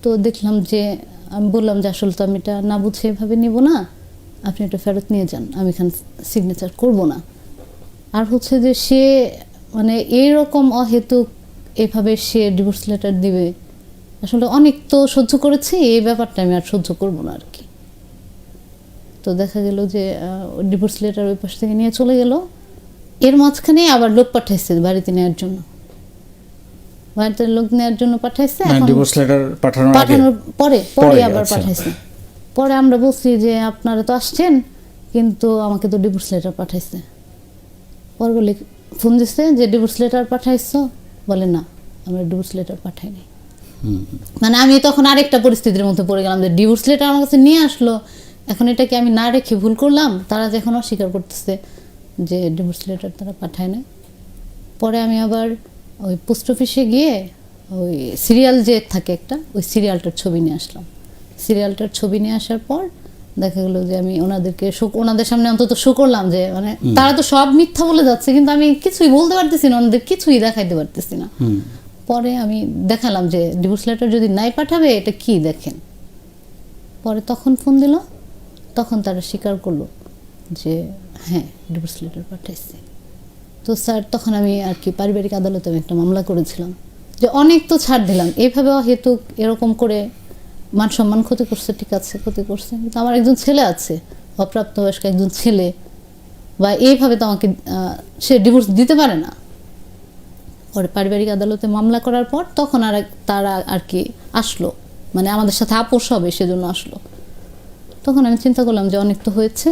তো দেখলাম যে আমি বললাম যে আসলে তো আমি এটা না বুঝে এভাবে নিব না, আপনি এটা ফেরত নিয়ে যান, আমি এখানে সিগনেচার করব না। আর হচ্ছে যে সে মানে এইরকম অহেতুক এভাবে সে ডিভোর্স লেটার দিবে, আসলে অনেক তো সহ্য করেছি, এই ব্যাপারটা আমি আর সহ্য করব না আর কি। তো দেখা গেল যে ডিভোর্স লেটার ওই পাশ থেকে নিয়ে চলে গেল। এর মাঝখানে আবার লোক পাঠাইছে বাড়িতে নেওয়ার জন্য, বাড়িতে লোক নেওয়ার জন্য পাঠাইছে। ডিভোর্স লেটার পাঠানোর পরে আবার পাঠাইছে। পরে আমরা বলছি যে আপনারা তো আসছেন, কিন্তু আমাকে তো ডিভোর্স লেটার পাঠাইছে। পরে বলে ফোন দিচ্ছে যে ডিভোর্স লেটার পাঠাইছো, বলে না আমরা ডিভোর্স লেটার পাঠাইনি। মানে আমি তখন আরেকটা পরিস্থিতির মধ্যে পড়ে গেলাম যে ডিভোর্স লেটার আমার কাছে নিয়ে আসলো, এখন এটা কি আমি না রেখে ভুল করলাম? তারা যে এখন অস্বীকার করতেছে যে ডিভোর্স লেটার তারা পাঠায় না। পরে আমি আবার ওই পোস্ট অফিসে গিয়ে ওই সিরিয়াল যে থাকে একটা, ওই সিরিয়ালটার ছবি নিয়ে আসলাম। সিরিয়ালটার ছবি নিয়ে আসার পর দেখা গেলো যে আমি ওনাদেরকে ওনাদের সামনে অন্তত শো করলাম যে মানে তারা তো সব মিথ্যা বলে যাচ্ছে, কিন্তু আমি কিছুই বলতে পারতেছি না, ওনাদের কিছুই দেখাইতে পারতেছি না। পরে আমি দেখালাম যে ডিভোর্স লেটার যদি নাই পাঠাবে এটা কি দেখেন। পরে তখন ফোন দিল, তখন তারা স্বীকার করলো যে হ্যাঁ ডিভোর্স লেটার পাঠাইছে। তো স্যার তখন আমি আর কি পারিবারিক আদালতে আমি একটা মামলা করেছিলাম যে অনেক তো ছাড় দিলাম, এইভাবে হেতুক এরকম করে মান সম্মান ক্ষতি করছে, ঠিক আছে ক্ষতি করছে, কিন্তু আমার একজন ছেলে আছে, অপ্রাপ্তবয়স্ক একজন ছেলে, বা এইভাবে তো আমাকে সে ডিভোর্স দিতে পারে না। পরে পারিবারিক আদালতে মামলা করার পর তখন আর তারা আর কি আসলো, মানে আমাদের সাথে আপোষ হবে সেজন্য আসলো। তখন আমি চিন্তা করলাম যে অনেক তো হয়েছে,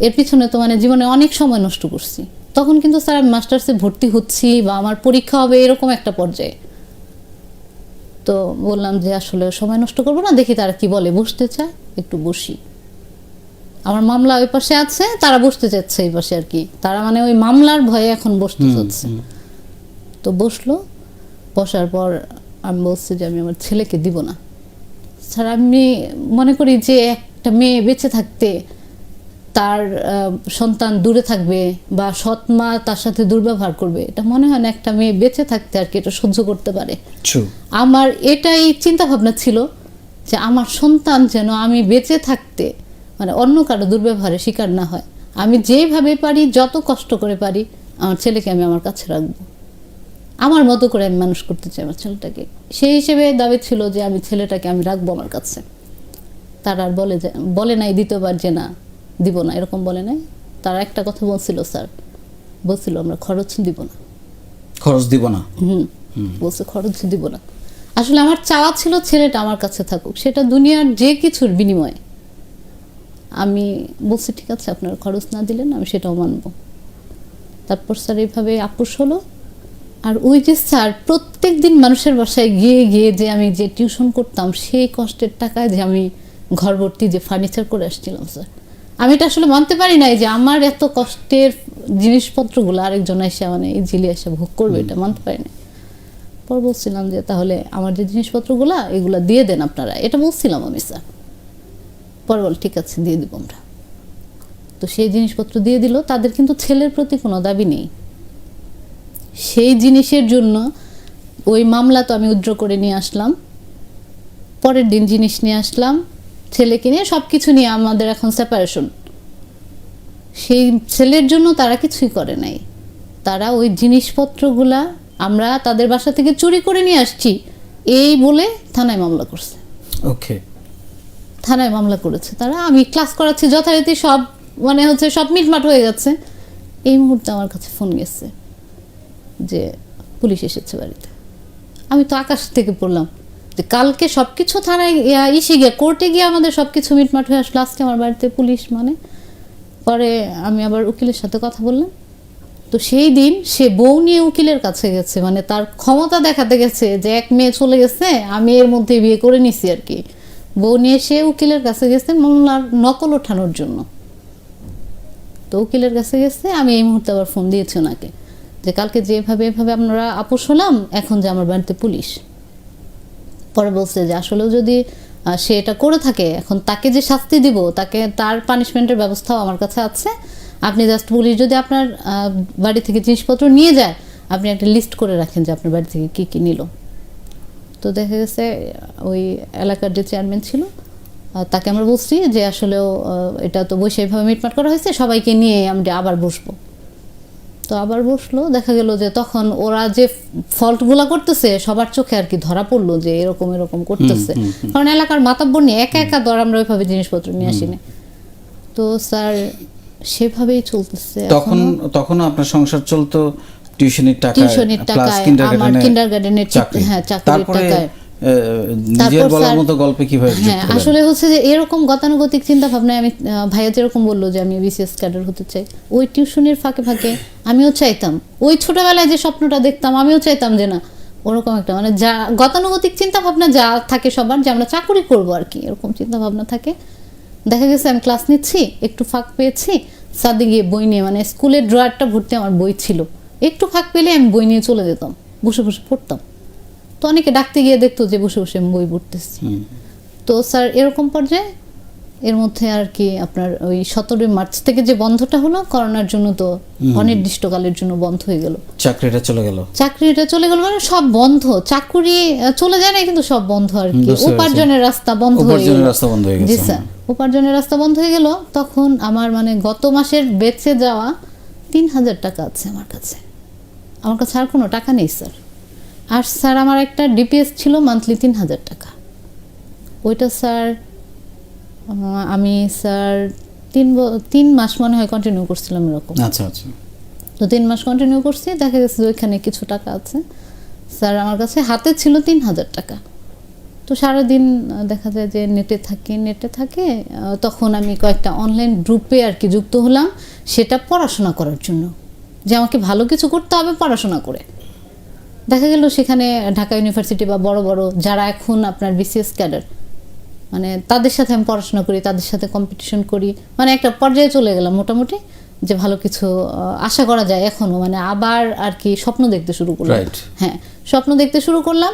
এর পিছনে তো মানে জীবনে অনেক সময় নষ্ট করছি। তখন কিন্তু স্যার আমি মাস্টার্সে ভর্তি হচ্ছি বা আমার পরীক্ষা হবে এরকম একটা পর্যায়ে। তো বললাম যে আসলে সময় নষ্ট করবো না, দেখি তারা কি বলে, বসতে চায় একটু বসি। আমার মামলা ওই পাশে আছে, তারা বসতে চাচ্ছে এই পাশে আর কি, তারা মানে ওই মামলার ভয়ে এখন বসতে চাচ্ছে। তো বসলো, বসার পর আমি বলছি যে আমি আমার ছেলেকে দিব না। স্যার আমি মনে করি যে একটা মেয়ে বেঁচে থাকতে তার সন্তান দূরে থাকবে বা সৎ মা তার সাথে দুর্ব্যবহার করবে, এটা মনে হয় না একটা মেয়ে বেঁচে থাকতে আর কি এটা সহ্য করতে পারে। আমার এটাই চিন্তা ভাবনা ছিল যে আমার সন্তান যেন আমি বেঁচে থাকতে মানে অন্য কারো দুর্ব্যবহারের শিকার না হয়। আমি যেভাবে পারি, যত কষ্ট করে পারি, আমার ছেলেকে আমি আমার কাছে রাখবো, আমার মতো করে আমি মানুষ করতে চাই আমার ছেলেটাকে। সেই হিসেবে দাবি ছিল যে আমি ছেলেটাকে আমি রাখবো আমার কাছে। তারা আর বলে নাই দ্বিতীয়বার যে না দিব না, এরকম বলে নাই। তারা একটা কথা বলছিল স্যার, বলছিল আমরা খরচ দিব না, খরচ দিব না। বলছে খরচ দিব না। আসলে আমার চাওয়া ছিল ছেলেটা আমার কাছে থাকুক, সেটা দুনিয়ার যে কিছুর বিনিময়ে। আমি বলছি ঠিক আছে আপনারা খরচ না দিলেন আমি সেটাও মানব। তারপর স্যার এইভাবে আপোষ হলো। আর ওই যে স্যার প্রত্যেক দিন মানুষের বাসায় গিয়ে গিয়ে যে আমি যে টিউশন করতাম, সেই কষ্টের টাকায় যে আমি ঘর ভর্তি যে ফার্নিচার করে আসছিলাম স্যার, আমি এটা আসলে মানতে পারি নাই যে আমার এত কষ্টের জিনিসপত্রগুলো আরেকজন এসে মানে এই জিলি এসে ভোগ করবে, এটা মানতে পারি না। পর বলছিলাম যে তাহলে আমার যে জিনিসপত্রগুলো এগুলো দিয়ে দেন আপনারা, এটা বলছিলাম আমি স্যার। পরে বল ঠিক আছে দিয়ে দিব আমরা। তো সেই জিনিসপত্র দিয়ে দিল। তাদের কিন্তু ছেলের প্রতি কোনো দাবি নেই। সেই জিনিসের জন্য ওই মামলা তো আমি উইথড্র করে নিয়ে আসলাম, পরের দিন জিনিস নিয়ে আসলাম, ছেলেকে নিয়ে সব কিছু নিয়ে আমাদের এখন সেপারেশন। সেই ছেলের জন্য তারা কিছুই করে নাই। তারা ওই জিনিসপত্রগুলা আমরা তাদের বাসা থেকে চুরি করে নিয়ে আসছি এই বলে থানায় মামলা করছে। ওকে, থানায় মামলা করেছে তারা। আমি ক্লাস করাচ্ছি যথারীতি, সব মানে হচ্ছে সব মিটমাট হয়ে যাচ্ছে। এই মুহূর্তে আমার কাছে ফোন গেছে যে পুলিশ এসেছে বাড়িতে। আমি তো আকাশ থেকে পড়লাম যে কালকে সবকিছু থানায় ইসে গিয়ে কোর্টে গিয়ে আমাদের সবকিছু মিটমাট হয়ে আসলো, আজকে আমার বাড়িতে পুলিশ মানে। পরে আমি আবার উকিলের সাথে কথা বললাম। তো সেই দিন সে বউ নিয়ে উকিলের কাছে গেছে, মানে তার ক্ষমতা দেখাতে গেছে যে এক মেয়ে চলে গেছে আমি এর মধ্যে বিয়ে করে নিছি আর কি। বউ নিয়ে সে উকিলের কাছে গেছে মামলার নকল ওঠানোর জন্য। তো উকিলের কাছে গেছে। আমি এই মুহূর্তে আবার ফোন দিয়েছি ওনাকে যে কালকে যেভাবে এভাবে আমরা আপোষ হলাম, এখন যে আমার বাড়িতে পুলিশ। পরে বলছে যে আসলেও যদি সে এটা করে থাকে, এখন তাকে যে শাস্তি দিব, তাকে তার পানিশমেন্টের ব্যবস্থাও আমার কাছে আছে। আপনি জাস্ট পুলিশ যদি আপনার বাড়ি থেকে জিনিসপত্র নিয়ে যায়, আপনি একটা লিস্ট করে রাখেন যে আপনার বাড়ি থেকে কী কী নিল। তো দেখা গেছে ওই এলাকার যে চেয়ারম্যান ছিল তাকে আমরা বলছি যে আসলেও এটা তো বৈষয়িকভাবে মিটমাট করা হয়েছে, সবাইকে নিয়ে আমরা আবার বসবো। তো আবার বসলো, দেখা গেল যে তখন ওরা যে ফল্টগুলা করতেছে সবার চোখে আর কি ধরা পড়লো যে এরকম এরকম করতেছে, কারণ এলাকার মাতাব্বর নিয়ে একা একা ধর আমরা ওইভাবে জিনিসপত্র নিয়ে আসিনি। তো স্যার সেভাবেই চলতেছে। তখন আপনার সংসার চলতো টিউশনির টিউশনির টাকায়, আমার কিন্ডারগার্টেনের চাকরির টাকায়। নিজের বলার মতো গল্পে কিভাবে যুক্ত হলেন? আসলে হচ্ছে যে এরকম গতানুগতিক চিন্তা ভাবনায় আমি, ভাইয়া যেরকম বললো যে আমি বিসিএস ক্যাডার হতে চাই, ওই টিউশনির ফাঁকে ফাঁকে আমিও চাইতাম, ওই ছোটবেলায় যে স্বপ্নটা দেখতাম আমিও চাইতাম যে না ওরকম একটা মানে যা গতানুগতিক চিন্তা ভাবনা যা থাকে সবার, যে আমরা চাকরি করবো আর কি, এরকম চিন্তা ভাবনা থাকে। দেখা গেছে আমি ক্লাস নিচ্ছি, একটু ফাঁক পেয়েছি, সাথে গিয়ে বই নিয়ে, মানে স্কুলের ড্রয়ারটা ভর্তি আমার বই ছিল, একটু ফাঁক পেলে আমি বই নিয়ে চলে যেতাম, বসে বসে পড়তাম। তো অনেকে ডাকতে গিয়ে দেখতো যে বসে বসে আমি বই পড়তেছি। তো স্যার এরকম পর্যায়ে এর মধ্যে আর কি আপনার ওই 17 মার্চ থেকে যে বন্ধটা হলো করোনার জন্য, তো অনির্দিষ্টকালের জন্য বন্ধ হয়ে গেল, চাকরিটা চলে গেল মানে সব বন্ধ, চাকরি চলে যায় না কিন্তু সব বন্ধ আর কি, উপার্জনের রাস্তা বন্ধ হয়ে গেল। জি স্যার, উপার্জনের রাস্তা বন্ধ হয়ে গেল। তখন আমার মানে গত মাসের বেঁচে যাওয়া 3000 টাকা আছে আমার কাছে আর কোনো টাকা নেই স্যার। আর স্যার আমার একটা ডিপিএস ছিল মান্থলি 3000 টাকা, ওইটা স্যার আমি স্যার 3 মাস মনে হয় কন্টিনিউ করছিলাম এরকম। আচ্ছা আচ্ছা। তো 3 মাস কন্টিনিউ করছি, দেখা গেছে ওইখানে কিছু টাকা আছে স্যার, আমার কাছে হাতে ছিল 3000 টাকা। তো সারাদিন দেখা যায় যে নেটে থাকে। তখন আমি কয়েকটা অনলাইন গ্রুপে আর কি যুক্ত হলাম, সেটা পড়াশোনা করার জন্য, যে আমাকে ভালো কিছু করতে হবে পড়াশোনা করে। দেখা গেল সেখানে ঢাকা ইউনিভার্সিটি বা বড় বড় যারা এখন আপনার বিসিএস ক্যাডার, মানে তাদের সাথে আমি পড়াশোনা করি, তাদের সাথে কম্পিটিশন করি, মানে একটা পর্যায়ে চলে গেলাম মোটামুটি, যে ভালো কিছু আশা করা যায় এখনো, মানে আবার আর কি স্বপ্ন দেখতে শুরু করলাম। হ্যাঁ, স্বপ্ন দেখতে শুরু করলাম।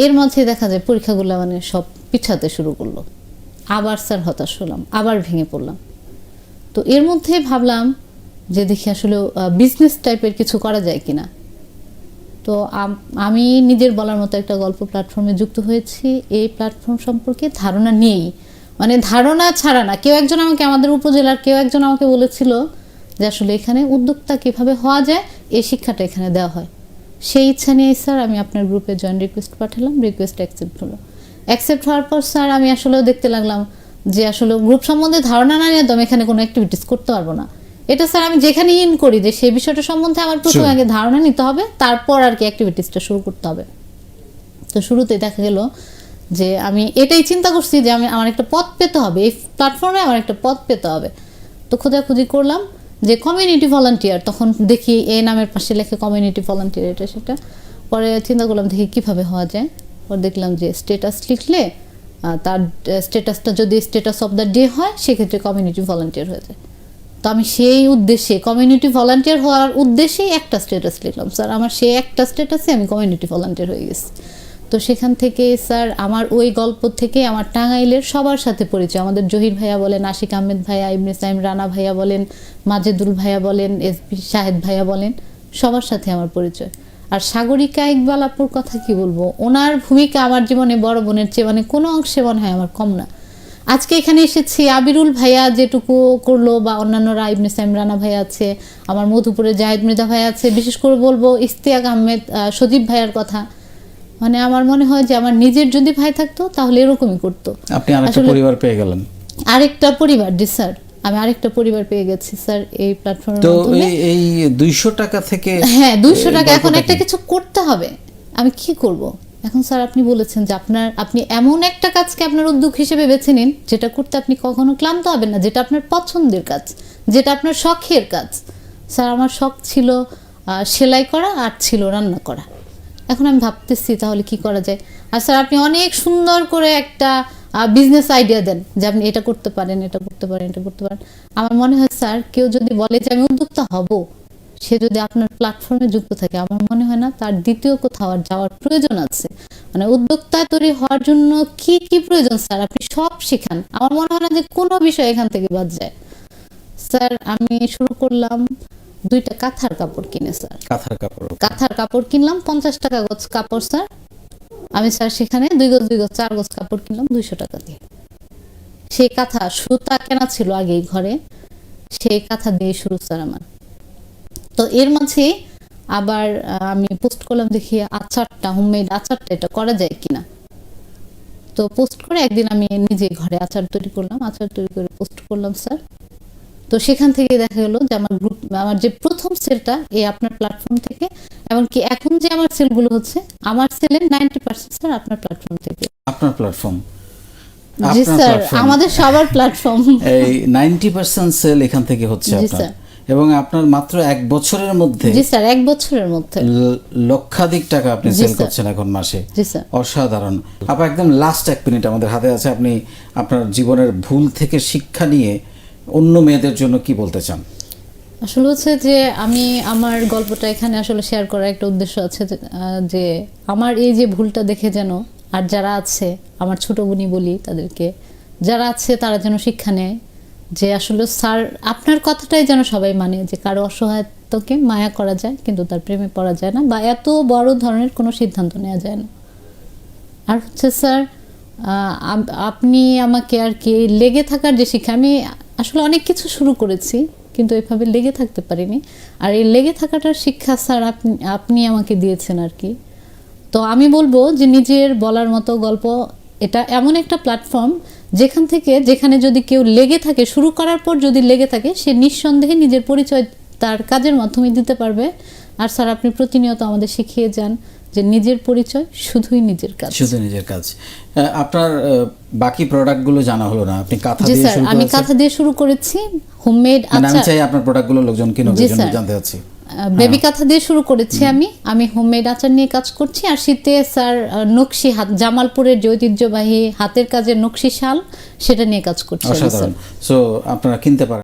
এর মাঝে দেখা যায় পরীক্ষাগুলো মানে সব পিছাতে শুরু করলো, আবার স্যার হতাশ হলাম, আবার ভেঙে পড়লাম। তো এর মধ্যে ভাবলাম যে দেখি আসলে বিজনেস টাইপের কিছু করা যায় কিনা। তো আমি নিজের বলার মতো একটা গল্প প্ল্যাটফর্মে যুক্ত হয়েছি। এই প্ল্যাটফর্ম সম্পর্কে ধারণা নেই, মানে ধারণা ছাড়া না, আমাদের উপজেলার কেউ একজন আমাকে বলেছিল যে আসলে এখানে উদ্যোক্তা কিভাবে হওয়া যায় এই শিক্ষাটা এখানে দেওয়া হয়। সেই ইচ্ছা নিয়ে স্যার আমি আপনার গ্রুপে জয়েন রিকোয়েস্ট পাঠালাম, রিকোয়েস্ট অ্যাকসেপ্ট হওয়ার পর স্যার আমি আসলেও দেখতে লাগলাম যে আসলে গ্রুপ সম্বন্ধে ধারণা না নিয়ে তো আমি এখানে কোনো অ্যাক্টিভিটিস করতে পারবো না। এটা স্যার আমি যেখানে ইন করি যে সেই বিষয়টা সম্বন্ধে আমার প্রথমে আগে ধারণা নিতে হবে, তারপর আর কি অ্যাক্টিভিটিসটা শুরু করতে হবে। তো শুরুতে দেখা গেল যে আমি এটাই চিন্তা করছি যে আমার একটা পথ পেতে হবে, এই প্ল্যাটফর্মে আমার একটা পথ পেতে হবে। তো খোঁজাখুঁজি করলাম যে কমিউনিটি ভলান্টিয়ার, তখন দেখি এই নামের পাশে লেখে কমিউনিটি ভলান্টিয়ার, এটা সেটা। পরে চিন্তা করলাম দেখি কিভাবে হওয়া যায়। পরে দেখলাম যে স্ট্যাটাস লিখলে তার স্ট্যাটাসটা যদি স্ট্যাটাস অফ দ্য ডে হয় সেক্ষেত্রে কমিউনিটি ভলান্টিয়ার হয়ে যায়। তো আমি সেই উদ্দেশ্যে কমিউনিটি ভলান্টিয়ার হওয়ার উদ্দেশ্যেই একটা স্ট্যাটাস লিখলাম স্যার, আমার সেই একটা স্ট্যাটাসে আমি কমিউনিটি ভলান্টিয়ার হয়ে গেছি। তো সেখান থেকে স্যার আমার ওই গল্প থেকে আমার টাঙ্গাইলের সবার সাথে পরিচয়, আমাদের জহির ভাইয়া বলেন, আশিক আহমেদ ভাইয়া, ইবনে সাইম রানা ভাইয়া বলেন, মাজেদুল ভাইয়া বলেন, এসবি শাহেদ ভাইয়া বলেন, সবার সাথে আমার পরিচয়। আর সাগরিকা ইকবাল আপুর কথা কি বলবো, ওনার ভূমিকা আমার জীবনে বড় বোনের চেয়ে মানে কোনো অংশে মনে হয় আমার কম না। আজকে এখানে এসেছি, আবিরুল ভাইয়া যেটুকু করলো বা অন্যান্যরা, ইবনে সাইম রানা ভাইয়া আছে, আমার মধুপুরে জাহেদ মৃধা ভাইয়া আছে, বিশেষ করে বলবো ইস্তিয়াক আহমেদ, সজীব ভাইয়ার কথা। মানে আমার মনে হয় যে আমার নিজের যদি ভাই থাকতো তাহলে এরকমই করতো। আপনি আরেকটা পরিবার পেয়ে গেলেন। আরেকটা পরিবার, জি স্যার, আমি আরেকটা পরিবার পেয়ে গেছি স্যার এই প্ল্যাটফর্মের মাধ্যমে। তো এই 200 টাকা থেকে, হ্যাঁ 200 টাকা, এখন একটা কিছু করতে হবে, আমি কি করব এখন? স্যার আপনি বলেছেন যে আপনি এমন একটা কাজকে আপনার উদ্যোগ হিসেবে বেছে নিন যেটা করতে আপনি কখনো ক্লান্ত হবেন না, যেটা আপনার পছন্দের কাজ, যেটা আপনার শখের কাজ। স্যার আমার শখ ছিল সেলাই করা আর ছিল রান্না করা। এখন আমি ভাবতেছি তাহলে কি করা যায়। আর স্যার আপনি অনেক সুন্দর করে একটা বিজনেস আইডিয়া দেন যে আপনি এটা করতে পারেন, এটা করতে পারেন, এটা করতে পারেন। আমার মনে হয় স্যার কেউ যদি বলে যে আমি উদ্যোক্তা হব, সে যদি আপনার প্ল্যাটফর্মে যুক্ত থাকে, আমার মনে হয় না তার দ্বিতীয় কোথাও আর যাওয়ার প্রয়োজন আছে। মানে উদ্যোক্তা তৈরি হওয়ার জন্য কি কি প্রয়োজন স্যার আপনি সব শেখান, আমার মনে হয় না যে কোনো বিষয় এখান থেকে বাদ যায়। স্যার আমি শুরু করলাম 2টা কাঁথার কাপড় কিনে স্যার, কাঁথার কাপড় কিনলাম 50 টাকা গজ কাপড় স্যার। আমি স্যার সেখানে 2 গজ 2 গজ 4 গজ কাপড় কিনলাম 200 টাকা দিয়ে। সেই কাঁথা সুতা কেনা ছিল আগেই ঘরে, সেই কাঁথা দিয়ে শুরু স্যার আমার। তো এর মাঝে আবার আমি পোস্ট করলাম, দেখি আচারটা, হোমমেড আচারটা এটা করা যায় কিনা। তো পোস্ট করে একদিন আমি নিজে ঘরে আচার তৈরি করলাম, আচার তৈরি করে পোস্ট করলাম স্যার। তো সেখান থেকে দেখা গেল যে আমার গ্রুপ, আমার যে প্রথম সেলটা এই আপনার প্ল্যাটফর্ম থেকে, এমনকি এখন যে আমার সেলগুলো হচ্ছে, আমার সেলের 90% স্যার আপনার প্ল্যাটফর্ম থেকে। আপনার প্ল্যাটফর্ম? জি স্যার, আমাদের সবার প্ল্যাটফর্ম। এই 90% সেল এখান থেকে হচ্ছে জি আপনার, স্যার। এবং আপনার মাত্র 1 বছরের মধ্যে জি স্যার, 1 বছরের মধ্যে লক্ষাধিক টাকা আপনি জি সেল স্যার। করছেন এখন মাসে। জি স্যার। অসাধারণ। আপা, একদম লাস্ট 1 মিনিট আমাদের হাতে আছে, আপনি আপনার জীবনের ভুল থেকে শিক্ষা নিয়ে অন্য মেয়েদের জন্য কি বলতে চান? আসলে হচ্ছে যে আমি আমার গল্পটা এখানে আসলে শেয়ার করার একটা উদ্দেশ্য আছে যে আমার এই যে ভুলটা দেখে যেন আর যারা আছে, আমার ছোট বোনই বলি তাদেরকে, যারা আছে তারা যেন শিক্ষা নেয় যে আসলে স্যার আপনার কথাটাই যেন সবাই মানে, যে কারো অসহায়ত্বকে মায়া করা যায় কিন্তু তার প্রেমে পড়া যায় না, বা এত বড় ধরনের কোনো সিদ্ধান্ত নেওয়া যায় না। আর হচ্ছে স্যার আপনি আমাকে আর কি লেগে থাকার যে শিক্ষা, আমি আসলে অনেক কিছু শুরু করেছি কিন্তু এভাবে লেগে থাকতে পারিনি, আর এই লেগে থাকাটার শিক্ষা স্যার আপনি আমাকে দিয়েছেন আর কি। তো আমি বলবো যে নিজের বলার মতো গল্প, এটা এমন একটা প্ল্যাটফর্ম যেখানে যদি কেউ লেগে থাকে, শুরু করার পর যদি লেগে থাকে, সে নিঃসন্দেহে নিজের পরিচয় তার কাজের মাধ্যমে দিতে পারবে। আর স্যার আপনি প্রতিনিয়ত আমাদের শিখিয়ে যান যে নিজের পরিচয় শুধুই নিজের কাজ, শুধু নিজের কাজ। আপনার বাকি প্রোডাক্টগুলো জানা হলো না, আপনি কাঁথা জি দিয়ে স্যার, শুরু আমি করেছেন। কাঁথা দিয়ে শুরু করেছি, হোমমেড মানে আমি আচার, চাই আপনার প্রোডাক্টগুলো লোকজন কিনুক, জি এই জন্য স্যার। জানতে চাচ্ছি। বেবি কাঁথা দিয়ে শুরু করেছি আমি হোমমেড আচার নিয়ে কাজ করছি। আর শীতে স্যার নকশি হাত, জামালপুরের যে ঐতিহ্যবাহী হাতের কাজের নকশি শাল, সেটা নিয়ে কাজ করছি আমি, স্যার। অসাধারণ। সো আপনারা কিনতে পারেন।